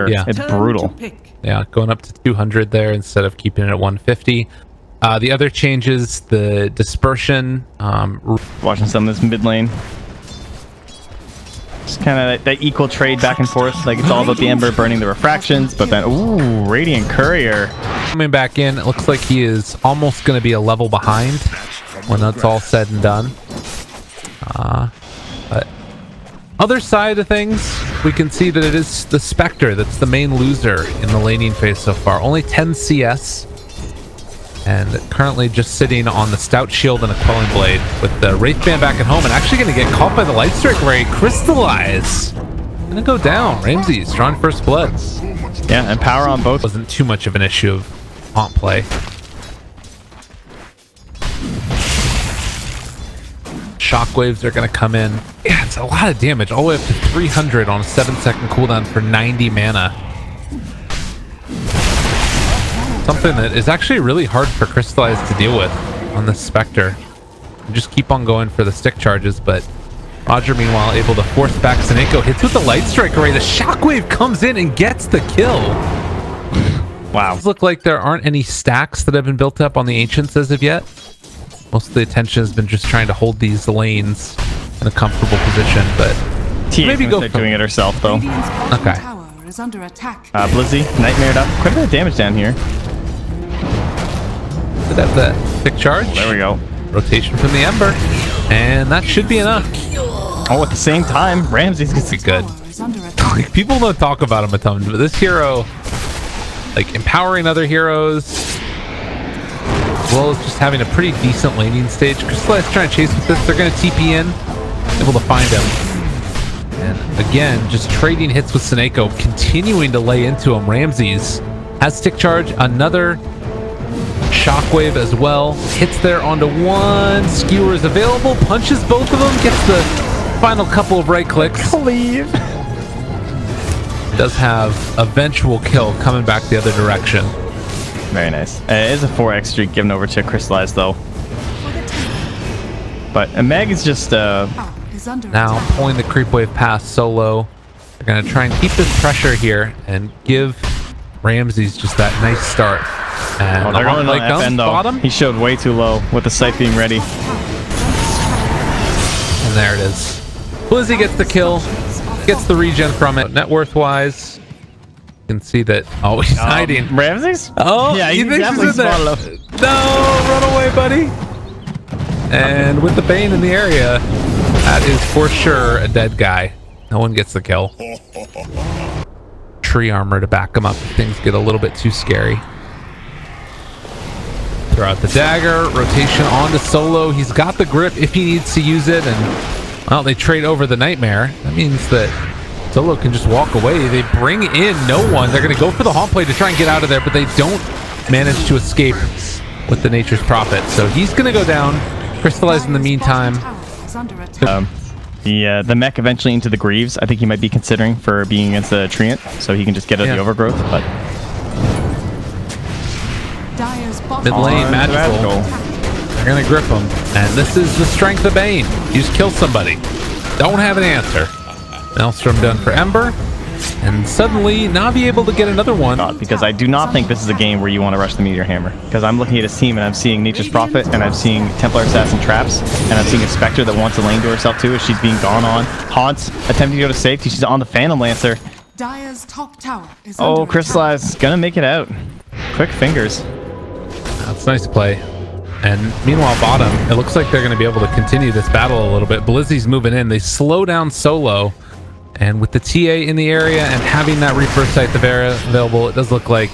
here. Yeah. It's brutal. Yeah, going up to 200 there instead of keeping it at 150. The other changes, the dispersion. Watching some of this mid lane. Just kind of that equal trade back and forth. Like, it's all about the Ember burning the refractions, but then, ooh, Radiant Courier. Coming back in, it looks like he is almost going to be a level behind when that's all said and done. But other side of things, we can see that it is the Spectre that's the main loser in the laning phase so far. Only 10 CS. And currently just sitting on the Stout Shield and a Quelling Blade with the Wraithband back at home and actually going to get caught by the Light Strike where he crystallize. Gonna go down. Ramses drawing first blood. Yeah, and power on both. Wasn't too much of an issue of haunt play. Shockwaves are going to come in. Yeah, it's a lot of damage. All the way up to 300 on a 7-second cooldown for 90 mana. Something that is actually really hard for Crystallize to deal with on this Spectre. You just keep on going for the stick charges, but Roger, meanwhile, able to force back Seneko. Hits with the Light Strike array. The Shockwave comes in and gets the kill. Wow. It does look like there aren't any stacks that have been built up on the Ancients as of yet. Most of the attention has been just trying to hold these lanes in a comfortable position, but maybe go for doing it herself, though. Okay. Blizzy, Nightmared up. Quite a bit of damage down here. Did have that stick charge. There we go. Rotation from the Ember. And that should be enough. Oh, at the same time, Ramses gets be good. Like, people don't talk about him a ton, but this hero, like, empowering other heroes, as well as just having a pretty decent laning stage. Crystallize trying to chase with this. They're going to TP in. Able to find him. And again, just trading hits with Seneko, continuing to lay into him. Ramses has stick charge. Another Shockwave as well. Hits there onto one. Skewer is available. Punches both of them. Gets the final couple of right clicks. Leave. Does have eventual kill coming back the other direction. Very nice. It is a 4x streak given over to Crystallize, though. But Meg is just now pulling the creep wave past solo. They're going to try and keep this pressure here and give Ramses just that nice start. And they're going like FN, though. Bottom. He showed way too low with the sight being ready. And there it is. Blizzy gets the kill, gets the regen from it. Net worth wise, you can see that. Oh, he's hiding. Ramses? Oh, yeah, he thinks he's in there. No, run away, buddy. And with the Bane in the area, that is for sure a dead guy. No one gets the kill. Tree armor to back him up if things get a little bit too scary. Throw out the dagger, rotation onto solo. He's got the grip if he needs to use it, and well, they trade over the Nightmare. That means that solo can just walk away. They bring in no one. They're going to go for the haunt play to try and get out of there, but they don't manage to escape with the Nature's Prophet. So he's going to go down. Crystallize in the meantime. The mech eventually into the Greaves. I think he might be considering for being against the Treant, so he can just get out the overgrowth. But mid lane, magical. They're gonna grip him, and this is the strength of Bane. You just kill somebody. Don't have an answer. Maelstrom done for Ember, and suddenly Navi able to get another one. Because I do not think this is a game where you want to rush the Meteor Hammer. Because I'm looking at his team and I'm seeing Nature's Prophet, and I'm seeing Templar Assassin traps, and I'm seeing a Spectre that wants a lane to herself too as she's being gone on. Haunts attempting to go to safety. She's on the Phantom Lancer. Dire's top tower is Crystallize gonna make it out. Quick fingers. That's nice play. And meanwhile, bottom, it looks like they're going to be able to continue this battle a little bit. Blizzy's moving in. They slow down solo. And with the TA in the area and having that Reaper Sight available, it does look like...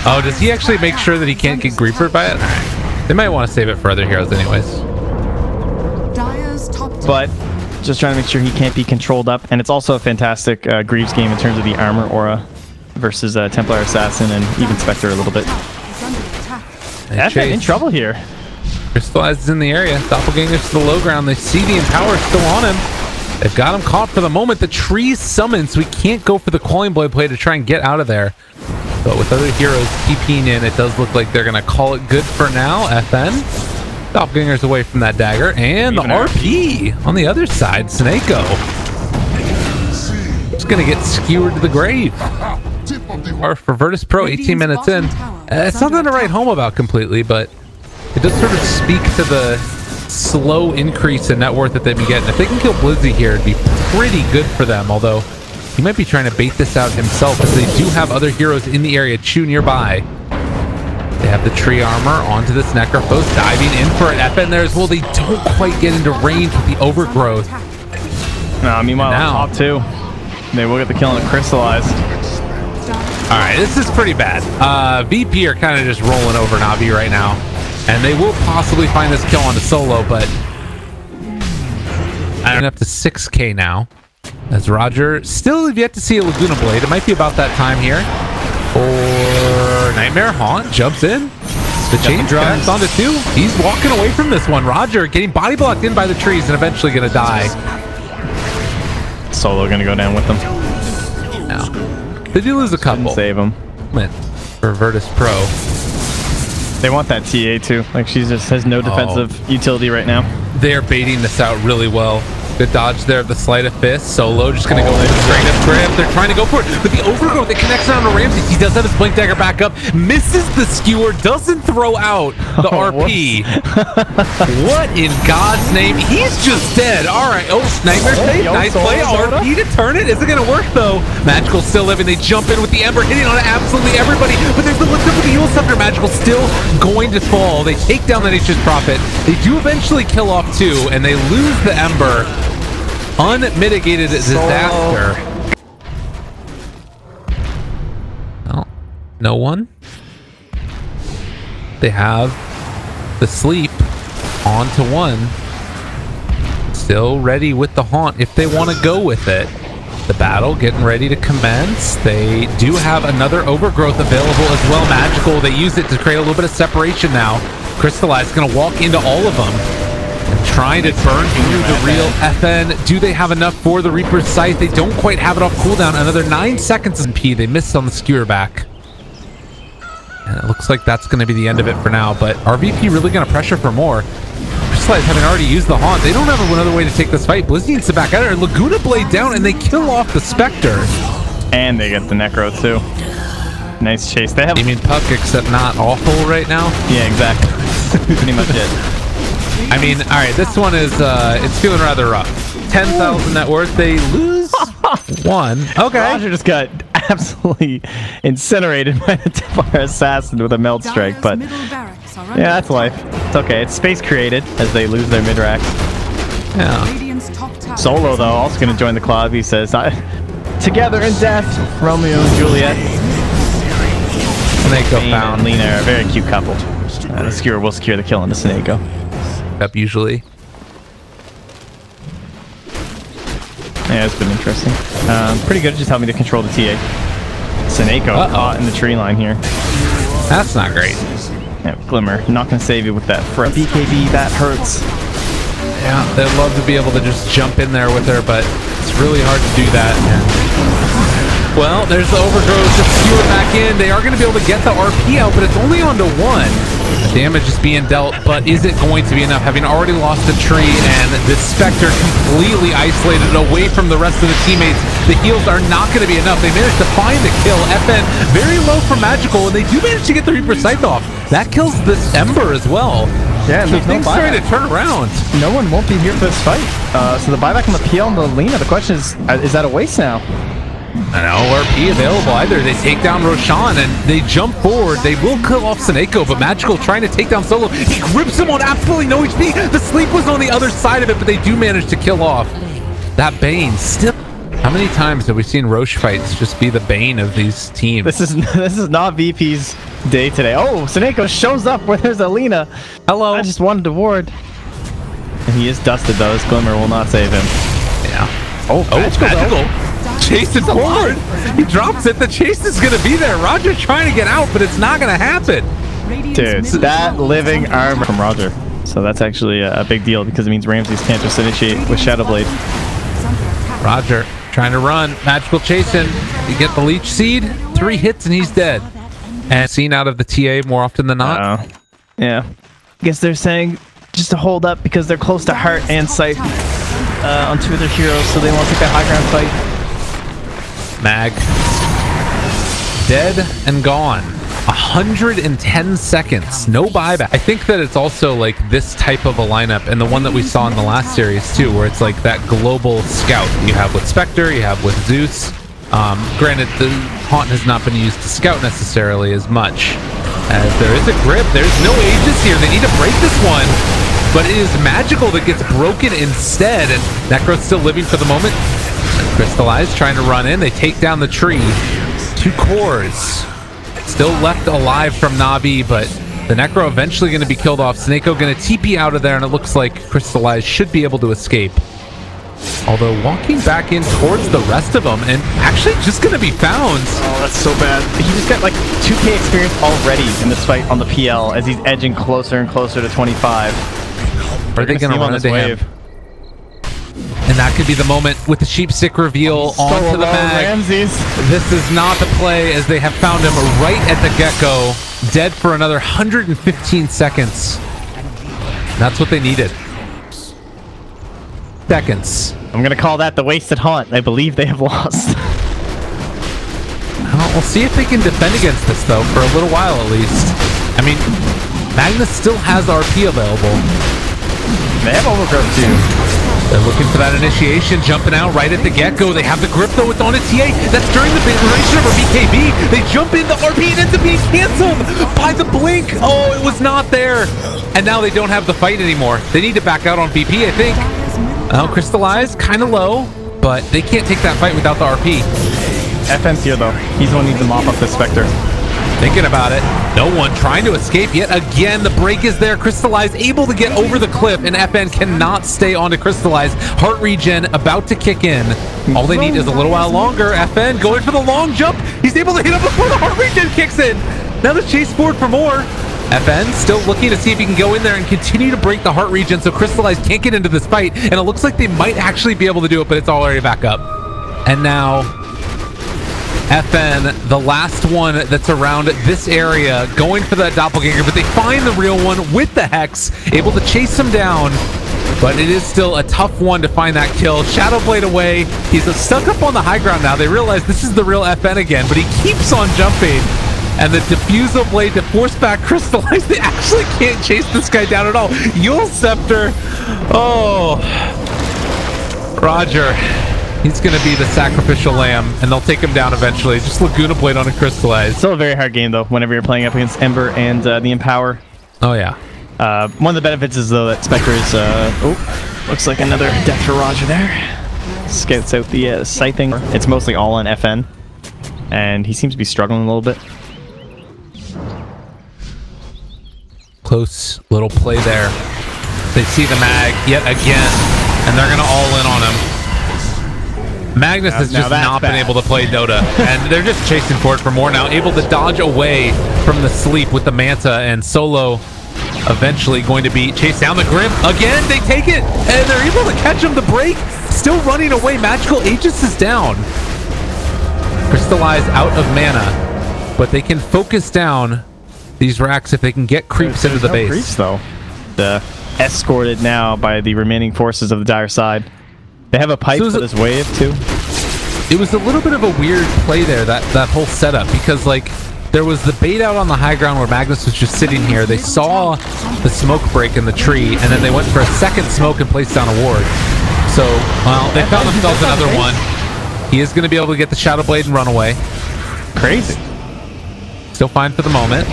Oh, does he actually make sure that he can't get Griefered by it? Right. They might want to save it for other heroes anyways. But just trying to make sure he can't be controlled up. And it's also a fantastic Greaves game in terms of the armor aura versus Templar Assassin and even Spectre a little bit. FN in trouble here. Crystallize is in the area. Doppelganger's to the low ground. They see the Empower still on him. They've got him caught for the moment. The tree's summoned, so we can't go for the Quelling Blade play to try and get out of there. But with other heroes TPing in, it does look like they're going to call it good for now. FN. Doppelganger's away from that dagger. And even the RP on the other side. Seneko. Just going to get skewered to the grave. Or for Virtus.pro, 18 minutes in. It's something to write home about completely, but it does sort of speak to the slow increase in net worth that they've been getting. If they can kill Blizzy here, it'd be pretty good for them, although he might be trying to bait this out himself, as they do have other heroes in the area. Chew nearby. They have the tree armor onto this Necrophos, diving in for an FN there as well. They don't quite get into range with the overgrowth. No, meanwhile, on top two. They will get the kill on the Crystallized. All right, this is pretty bad. VP are kind of just rolling over Navi right now, and they will possibly find this kill on the solo, but I'm up to 6K now. As Roger still have yet to see a Laguna Blade. It might be about that time here. Or Nightmare Haunt jumps in. The chain drives onto 2. He's walking away from this one. Roger getting body blocked in by the trees and eventually going to die. Solo going to go down with them. No. They do lose a couple. Didn't save them. For Virtus.pro. They want that TA too. Like, she just has no defensive utility right now. They're baiting this out really well. Good dodge there of the Sleight of Fist. Solo just going to go for the straight up grip. They're trying to go for it. But the overgrowth that connects down to Ramsey. He does have his Blink Dagger back up. Misses the skewer. Doesn't throw out the RP. What in God's name? He's just dead. All right. Oh, Nightmare save. Nice play. RP to turn it. Isn't going to work though. Magical still living. They jump in with the Ember, hitting on absolutely everybody. But there's the lift up with the Heal Scepter. Magical still going to fall. They take down the Nature's Prophet. They do eventually kill off 2, and they lose the Ember. Unmitigated disaster. Well, no one. They have the sleep onto 1. Still ready with the haunt if they want to go with it. The battle getting ready to commence. They do have another overgrowth available as well. Magical. They use it to create a little bit of separation now. Crystallized going to walk into all of them. Trying to burn through the real FN. Do they have enough for the Reaper's Sight? They don't quite have it off cooldown. Another 9 seconds in P. They missed on the skewer back. And it looks like that's going to be the end of it for now. But RVP really going to pressure for more. Crystallized having already used the haunt. They don't have another way to take this fight. Blizzy needs to back out. Laguna Blade down, and they kill off the Spectre. And they get the Necro too. Nice chase. They have. You mean Puck, except not awful right now? Yeah, exactly. Pretty much it. I mean, all right, this one is, it's feeling rather rough. 10,000 net worth, they lose 1. Okay. Roger just got absolutely incinerated by the Templar Assassin with a Meld Strike, but yeah, that's life. It's okay. It's space created as they lose their mid-rack. Yeah. Solo, though, also going to join the club. He says, together in death, Romeo and Juliet. Snako found. And Lena are a very cute couple. The skewer will secure the kill on the Snako. Up usually. Yeah, it's been interesting. Pretty good, just helping me to control the TA. Snako caught in the tree line here. That's not great. Yeah, Glimmer, not gonna save you with that. For a BKB, that hurts. Yeah, they'd love to be able to just jump in there with her, but it's really hard to do that. And well, there's the overgrowth to skewer back in. They are going to be able to get the RP out, but it's only onto 1. The damage is being dealt, but is it going to be enough? Having already lost a tree and the Spectre completely isolated away from the rest of the teammates, the heals are not going to be enough. They managed to find the kill. FN very low for Magical, and they do manage to get the Reaper Scythe off. That kills this Ember as well. Yeah, so things starting to turn around. No one won't be here for this fight. So the buyback on the PL and the Lena, the question is that a waste now? No RP available either. They take down Roshan and they jump forward. They will kill off Snako, but Magical trying to take down Solo. He grips him on absolutely no HP. The sleep was on the other side of it, but they do manage to kill off that Bane. Still, how many times have we seen Roche fights just be the bane of these teams? This is not VP's day today. Oh, Snako shows up where there's Alina. Hello. I just wanted to ward. And he is dusted though. His Glimmer will not save him. Yeah. Oh, Magical. Chase it forward. He drops it. The chase is going to be there. Roger trying to get out, but it's not going to happen. Dude, that living armor from Roger. So that's actually a big deal because it means Ramses can't just initiate with Shadow Blade. Roger trying to run. Magical chasing. You get the Leech Seed. 3 hits and he's dead. And seen out of the TA more often than not. Yeah. I guess they're saying just to hold up because they're close to Heart and Sight on 2 of their heroes, so they won't take that high ground fight. Mag dead and gone. 110 seconds, no buyback. I think that it's also like this type of a lineup, and the one that we saw in the last series too, where it's like that global scout you have with Spectre, you have with Zeus. Granted, the Haunt has not been used to scout necessarily as much, as there is a grip. There's no Aegis here. They need to break this one, but it is Magical that gets broken instead, and Necro's still living for the moment. Crystallize trying to run in. They take down the tree. 2 cores still left alive from Navi, but the Necro eventually going to be killed off. Snako going to TP out of there, and it looks like Crystallize should be able to escape. Although walking back in towards the rest of them, and actually just going to be found. Oh, that's so bad. He just got like 2K experience already in this fight on the PL as he's edging closer and closer to 25. Are they going to run into him? And that could be the moment with the sheepstick reveal onto the mag. Ramses. This is not the play, as they have found him right at the get-go, dead for another 115 seconds. That's what they needed. Seconds. I'm going to call that the wasted haunt. I believe they have lost. Well, we'll see if they can defend against this, though, for a little while at least. I mean, Magnus still has RP available. They have overgrowth, too. They're looking for that initiation, jumping out right at the get-go. They have the grip, though. It's on a TA. That's during the duration of a BKB. They jump in. The RP ends up being canceled by the blink. Oh, it was not there. And now they don't have the fight anymore. They need to back out on VP, I think. Crystallize, kind of low, but they can't take that fight without the RP. FN's here, though. He's the one who needs to mop up the Spectre. Thinking about it. No one trying to escape yet again. The break is there. Crystallize able to get over the cliff, and FN cannot stay on to Crystallize. Heart regen about to kick in. All they need is a little while longer. FN going for the long jump. He's able to hit him before the heart regen kicks in. Now the chase forward for more. FN still looking to see if he can go in there and continue to break the heart regen so Crystallize can't get into this fight, and it looks like they might actually be able to do it, but it's already back up. And now FN, the last one that's around this area, going for that doppelganger, but they find the real one with the Hex, able to chase him down, but it is still a tough one to find that kill. Shadowblade away. He's stuck up on the high ground now. They realize this is the real FN again, but he keeps on jumping. And the Diffusal Blade to force back Crystallize. They actually can't chase this guy down at all. Yule Scepter. Oh. Roger. He's going to be the sacrificial lamb, and they'll take him down eventually. Just Laguna Blade on a Crystallize. Still a very hard game, though, whenever you're playing up against Ember and the Empower. Oh, yeah. One of the benefits is, though, that Spectre is... oh, looks like another death for Roger there. Scouts out the scything. It's mostly all on FN, and he seems to be struggling a little bit. Close little play there. They see the mag yet again, and they're going to all in on him. Magnus has just not been able to play Dota, and they're just chasing for it for more now, able to dodge away from the sleep with the Manta, and Solo eventually going to be chased down the Grim. Again, they take it, and they're able to catch him. The break, still running away. Magical Aegis is down. Crystallize out of mana, but they can focus down these racks if they can get creeps into the base. Creeps, though. Escorted now by the remaining forces of the dire side. They have a pipe for this wave, too. It was a little bit of a weird play there, that whole setup, because, like, there was the bait out on the high ground where Magnus was just sitting here. They saw the smoke break in the tree, and then they went for a second smoke and placed down a ward. So, well, they found themselves another one. He is going to be able to get the Shadow Blade and run away. Crazy. Still fine for the moment.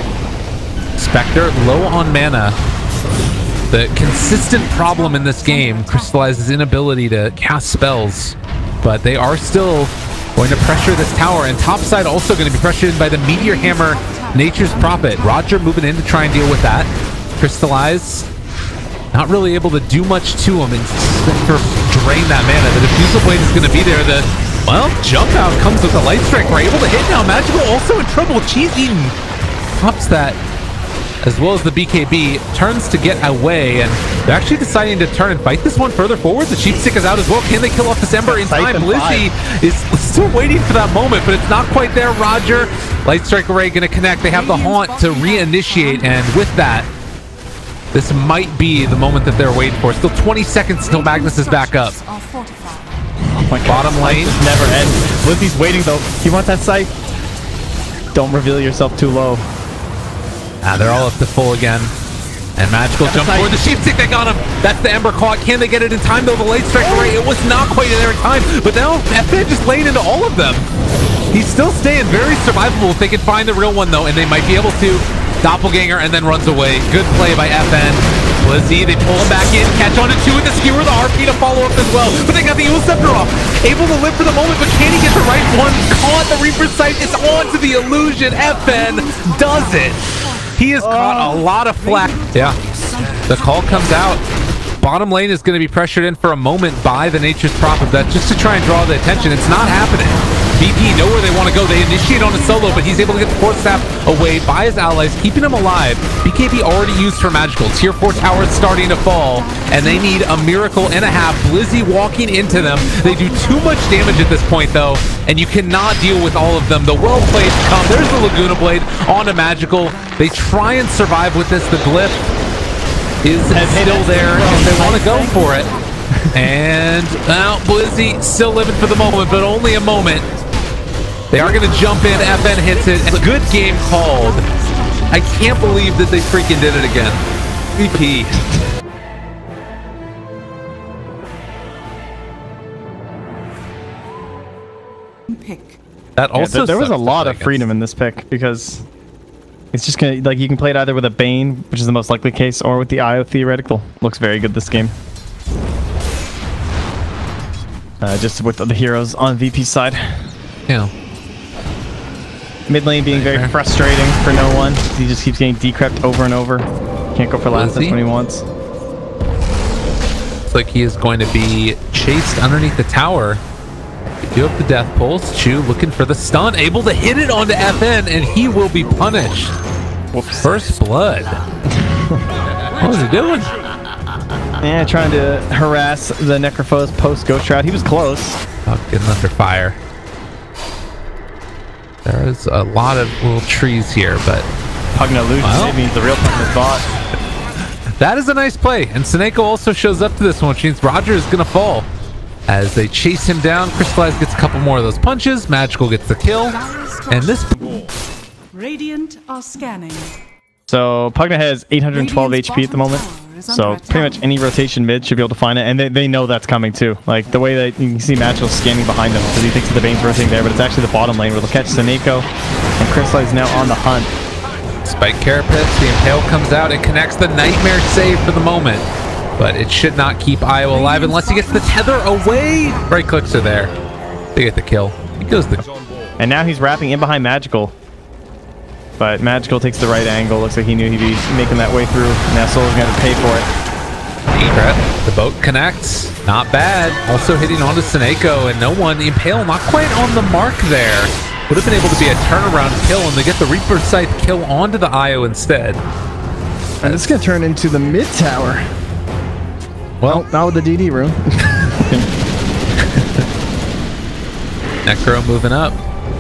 Spectre low on mana. The consistent problem in this game, Crystallize's inability to cast spells, but they are still going to pressure this tower, and topside also going to be pressured by the Meteor Hammer, Nature's Prophet. Roger moving in to try and deal with that. Crystallize not really able to do much to him except for drain that mana. The Diffusal Blade is going to be there. The, well, jump out comes with the Light Strike. We're able to hit now. Magical also in trouble. Cheese Eaten pops that, as well as the BKB, turns to get away, and they're actually deciding to turn and fight this one further forward. The Sheepstick is out as well. Can they kill off this Ember in time? Lizzie is still waiting for that moment, but it's not quite there. Roger, Light Strike Array going to connect. They have the Haunt to reinitiate, and with that, this might be the moment that they're waiting for. Still 20 seconds until Magnus is back up. Oh my God. Bottom lane never ends. Lizzie's waiting, though. He wants that sight. Don't reveal yourself too low. They're all up to full again. And Magical jump forward. The Sheep Stick, they got him. That's the Ember caught. Can they get it in time, though? The late strike array, it was not quite in there in time. But now, FN just laying into all of them. He's still staying very survivable if they can find the real one, though. And they might be able to. Doppelganger and then runs away. Good play by FN. Lizzie, they pull him back in. Catch on to 2 with the skewer. The RP to follow up as well. But they got the Evil Scepter off. Able to live for the moment, but can he get the right one? Caught. The Reaper's Sight is on to the illusion. FN does it. He has caught a lot of flack. Yeah. The call comes out. Bottom lane is going to be pressured in for a moment by the Nature's Prophet. That's just to try and draw the attention. It's not happening. VP know where they want to go. They initiate on a solo, but he's able to get the Force Staff away by his allies, keeping him alive. BKB already used for Magical. Tier 4 towers starting to fall, and they need a miracle and a half. Blizzy walking into them. They do too much damage at this point, though, and you cannot deal with all of them. The well played come. There's the Laguna Blade onto Magical. They try and survive with this. The Glyph is still there, and they want to go for it. And now Blizzy still living for the moment, but only a moment. They are going to jump in. FN hits it. It's a good game called. I can't believe that they freaking did it again. VP. Pick. That also there was a lot of seconds. freedom in this pick because it's just gonna, like, you can play it either with a Bane, which is the most likely case, or with the IO theoretical. Looks very good this game. Just with the heroes on VP's side. Yeah. Mid lane being very frustrating for no one. He just keeps getting decrept over and over. Can't go for last hits when he wants. Looks like he is going to be chased underneath the tower. You do have the death pulse. Chu looking for the stun, able to hit it onto FN, and he will be punished. Whoops. First blood. What was he doing? Yeah, trying to harass the Necrophos post Ghost Shroud. He was close. Oh, getting under fire. There is a lot of little trees here, but Pugna loses. It means the real Pugna's bought. That is a nice play, and Seneko also shows up to this one, which means Roger is going to fall. As they chase him down, Crystallize gets a couple more of those punches, Magical gets the kill, and this... Radiant are scanning. So Pugna has 812 HP at the moment, so pretty much any rotation mid should be able to find it, and they know that's coming too. Like the way that you can see Magical scanning behind them because he thinks that the Bane's rotating there, but it's actually the bottom lane where they'll catch Seneko, and Crystallize is now on the hunt. Spike Carapace, the Impale comes out, it connects the Nightmare save for the moment, but it should not keep Io alive unless he gets the tether away. Right clicks are there. They get the kill. He goes the... And now he's wrapping in behind Magical. But Magical takes the right angle. Looks like he knew he'd be making that way through. Now Solo's going to pay for it. The boat connects. Not bad. Also hitting onto Seneko, and no one. The Impale not quite on the mark there. Would have been able to be a turnaround kill, and they get the Reaper's Scythe kill onto the Io instead. And this is going to turn into the mid tower. Well, not with the DD room. Necro moving up.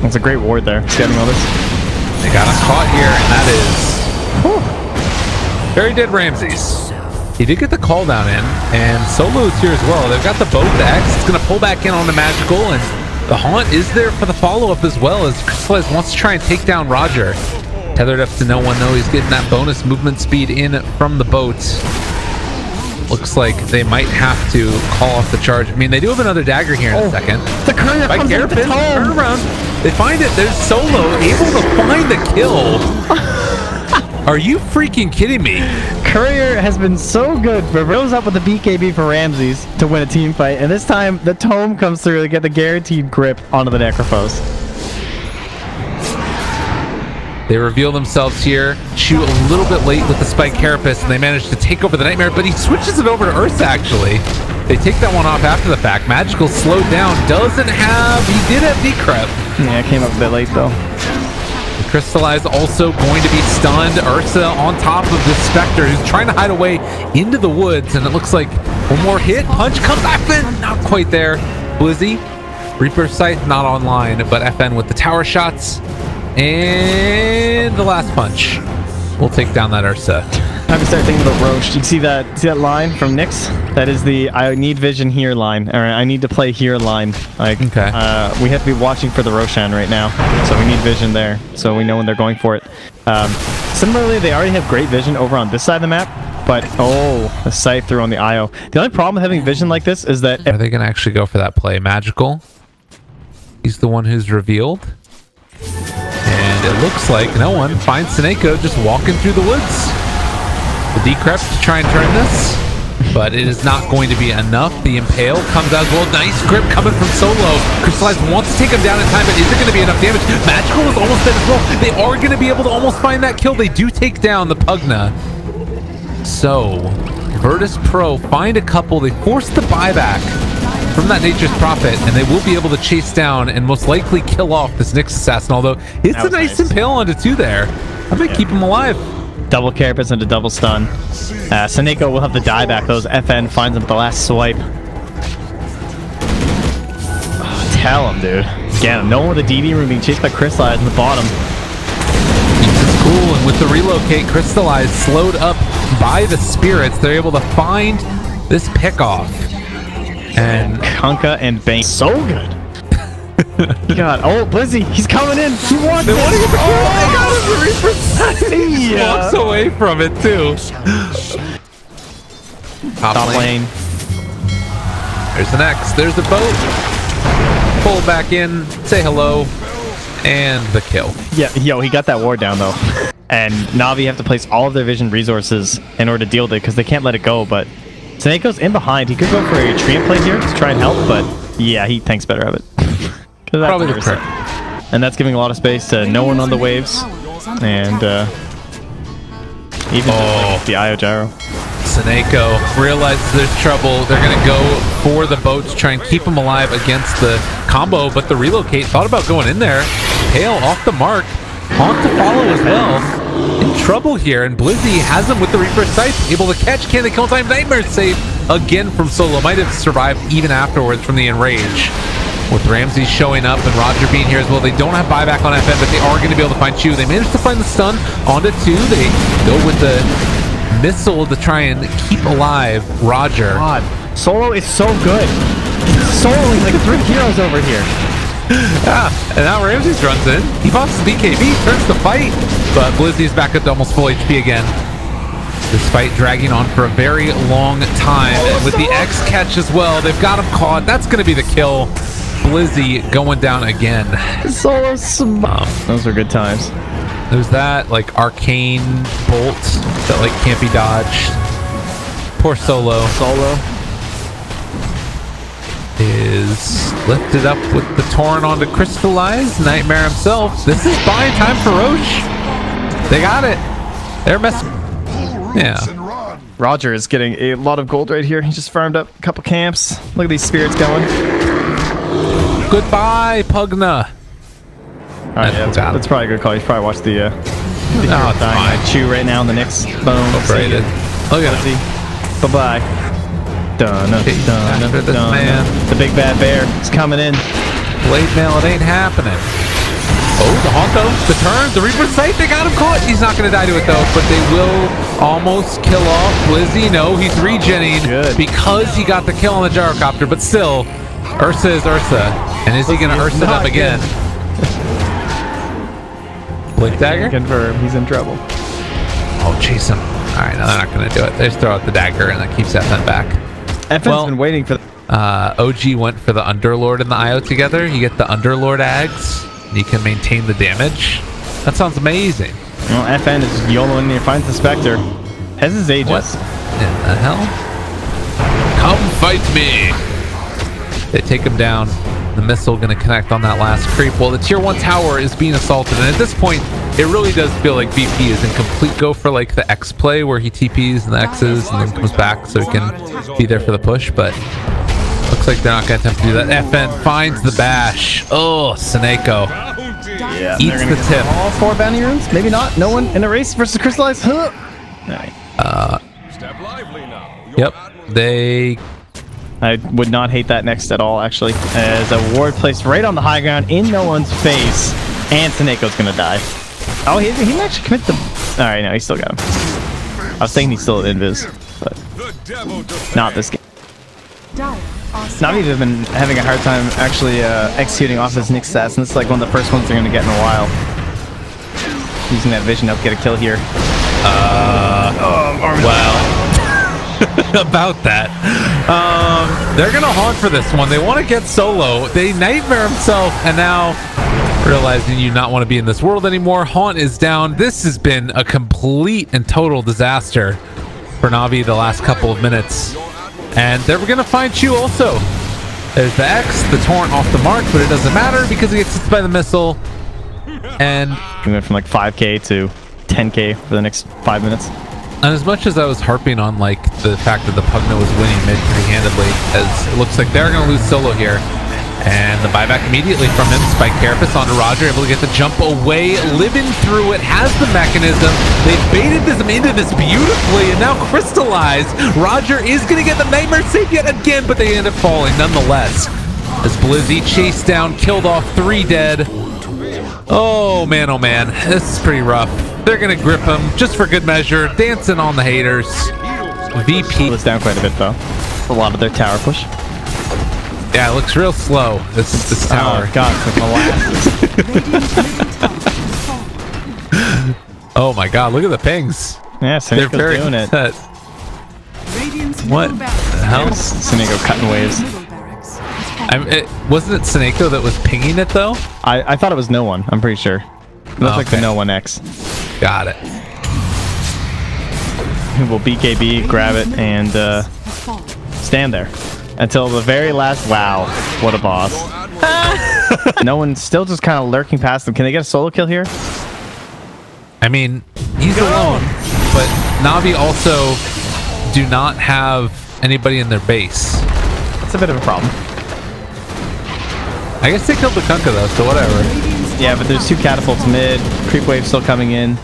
That's a great ward there. Scanning all this. They got us caught here, and that is very dead Ramses. He did get the call down in, and Solo is here as well. They've got the boat, the X. It's going to pull back in on the Magical, and the Haunt is there for the follow-up as well, as Crystallize wants to try and take down Roger. Tethered up to no one, though. He's getting that bonus movement speed in from the boat. Looks like they might have to call off the charge. I mean, they do have another dagger here in a second. The courier comes in with the turn around. They find it. There's Solo able to find the kill. Are you freaking kidding me? Courier has been so good, but goes up with the BKB for Ramses to win a team fight, and this time the Tome comes through to get the guaranteed grip onto the Necrophos. They reveal themselves here. Chew a little bit late with the Spike Carapace, and they manage to take over the Nightmare, but he switches it over to Ursa, actually. They take that one off after the fact. Magical slowed down. Doesn't have... He did have Decrep. Yeah, it came up a bit late, though. Crystallize also going to be stunned. Ursa on top of the Spectre, who's trying to hide away into the woods, and it looks like one more hit. Punch comes up in. Not quite there. Blizzy. Reaper's Scythe not online, but FN with the tower shots. And the last punch will take down that Ursa. Time to start thinking about Roche. You see that line from Nyx? That is the I need vision here line, or I need to play here line. Like, okay. We have to be watching for the Roshan right now, so we need vision there, so we know when they're going for it. Similarly, they already have great vision over on this side of the map, but the scythe through on the IO. The only problem with having vision like this is that are they gonna actually go for that play? Magical. He's the one who's revealed. And it looks like no one finds Seneko just walking through the woods. The decrep to try and turn this, but it is not going to be enough. The Impale comes out as well. Nice grip coming from Solo. Crystallize wants to take him down in time, but is it going to be enough damage? Magical was almost dead as well. They are going to be able to almost find that kill. They do take down the Pugna. So, Virtus.pro find a couple. They force the buyback from that Nature's Prophet, and they will be able to chase down and most likely kill off this Nyx assassin, although it's a nice Impale onto 2 there. I might keep him alive. Double carapace into double stun. Seneko will have the dieback. Those FN finds him at the last swipe. Oh, tell him, dude. Get him. No one with a DD room being chased by Crystallize in the bottom. Keeps it cool, and with the relocate, Crystallize slowed up by the spirits. They're able to find this pickoff. And Kunkka and Bane. So good. God. Oh, Blizzy. He's coming in. He wants it. Want to get the kill. They got him. He walks away from it, too. Top lane. There's an X. There's the boat. Pull back in. Say hello. And the kill. Yeah, yo, he got that ward down, though. And Navi have to place all of their vision resources in order to deal with it, because they can't let it go, but Seneko's in behind. He could go for a treant play here to try and help, but yeah, he thinks better of it. Probably the correct. And that's giving a lot of space to no one on the waves. And even like the IO gyro. Seneko realizes there's trouble. They're going to go for the boat to try and keep him alive against the combo, but the relocate thought about going in there. Pale off the mark. Haunt to follow as well. In trouble here, and Blizzy has him with the Reaper Sight. Able to catch. Can they kill time? Nightmare save again from Solo. Might have survived even afterwards from the Enrage. With Ramsey showing up and Roger being here as well. They don't have buyback on FN, but they are going to be able to find Chu. They managed to find the stun onto 2. They go with the missile to try and keep alive Roger. God, Solo is so good. He's soloing like 3 heroes over here. And now Ramses runs in. He pops the BKB, turns the fight, but Blizzy's back up to almost full HP again. This fight dragging on for a very long time. And with the X catch as well, they've got him caught. That's going to be the kill. Blizzy going down again. Solo those are good times. There's that like arcane bolt that like can't be dodged. Poor Solo. Is lifted up with the Torrent onto Crystallize. Nightmare himself. This is buying time for Roche. They got it. They're messing. Yeah. Roger is getting a lot of gold right here. He just farmed up a couple camps. Look at these spirits going. Goodbye, Pugna. Alright, yeah, that's probably a good call. You should probably watch the no, it's fine. Chew right now on the Nyx. Boom. Overrated. Look at him. Bye-bye. Dun, After this man. The big bad bear is coming in. Blade mail, it ain't happening. Oh, the Honko, the turn, the Reaper Sight, they got him caught. He's not going to die to it though, but they will almost kill off Blizzy. No, he's regenning because he got the kill on the gyrocopter, but still, Ursa is Ursa. And is he going to Ursa them again? Blink dagger? Confirm, he's in trouble. Oh, chase him. All right, no, they're not going to do it. They just throw out the dagger and that keeps FN back. FN's been waiting for OG went for the Underlord and the IO together. You get the Underlord Ags. You can maintain the damage. That sounds amazing. Well, FN is just YOLOing there, finds the Spectre. Has his Aegis. What in the hell? Come fight me! They take him down. The missile going to connect on that last creep. Well, the tier 1 tower is being assaulted, and at this point, it really does feel like VP is in complete go for like the X play where he TPs and the X's and then comes back so he can be there for the push, but looks like they're not going to attempt to do that. FN finds the bash. Oh, Seneko eats the tip. All 4 bounty runes? Maybe not. No one in a race versus Crystallize. Huh. Yep. I would not hate that next at all, actually. As a ward placed right on the high ground in no one's face, and Seneko's gonna die. Oh, he didn't actually commit the... Alright, no, he still got him. I was thinking he's still at Invis, but not this game. Navi have been having a hard time actually executing off his Nyx stats, and this is like one of the first ones they're going to get in a while. Using that vision to help get a kill here. Well, about that. They're going to haunt for this one. They want to get solo. They nightmare himself, and now realizing you not want to be in this world anymore. Haunt is down. This has been a complete and total disaster for Navi the last couple of minutes. And they're going to find Chu also. There's the X, the Torrent off the mark, but it doesn't matter because he gets hit by the missile. And we went from like 5k to 10k for the next 5 minutes. And as much as I was harping on like the fact that the Pugna was winning mid pretty handedly, as it looks like they're going to lose solo here. And the buyback immediately from him. Spike Carapace onto Roger, able to get the jump away, living through it, has the mechanism. They baited him into this beautifully, and now crystallized. Roger is going to get the Nightmare save yet again, but they end up falling nonetheless. As Blizzy chased down, killed off 3 dead. Oh man, this is pretty rough. They're going to grip him just for good measure, dancing on the haters. VP was down quite a bit though. A lot of their tower push. Yeah, it looks real slow, this tower. Oh god, it's like molasses. Oh my god, look at the pings. Yeah, they're very doing it. What the hell? Seneko cutting waves. Wasn't it Seneko that was pinging it though? I thought it was no one, I'm pretty sure. It looks like the no one X. Got it. We'll BKB, grab it, and stand there. Until the very last. Wow, what a boss. No one's still just kind of lurking past them. Can they get a solo kill here? I mean, he's alone, but Navi also do not have anybody in their base. That's a bit of a problem. I guess they killed the Kunkka though, so whatever. Yeah, but there's 2 catapults mid. Creep wave still coming in.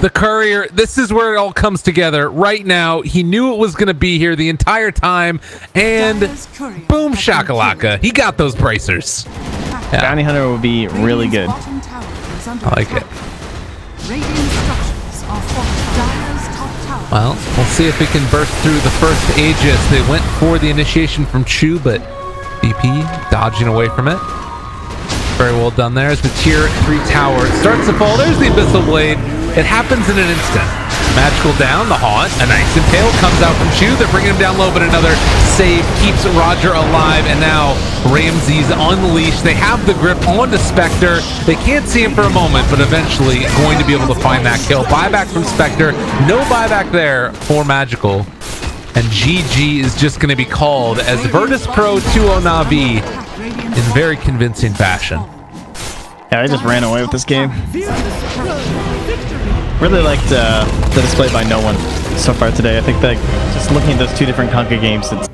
The courier, this is where it all comes together. Right now, he knew it was going to be here the entire time, and boom shakalaka. He got those bracers. Yeah. Bounty Hunter would be really good. I like it. Well, we'll see if we can burst through the first Aegis. They went for the initiation from Chu, but VP dodging away from it. Very well done there as the tier 3 tower starts to fall. There's the Abyssal Blade. It happens in an instant. Magical down, the Haunt. A nice impale comes out from Chu. They're bringing him down low, but another save keeps Roger alive. And now Ramsey's unleashed. They have the grip onto Spectre. They can't see him for a moment, but eventually going to be able to find that kill. Buyback from Spectre. No buyback there for Magical. And GG is just going to be called as Virtus.pro 2-0 Navi in very convincing fashion. Yeah, I just ran away with this game. Really liked the display by no one so far today. I think that just looking at those 2 different Kunkka games, it's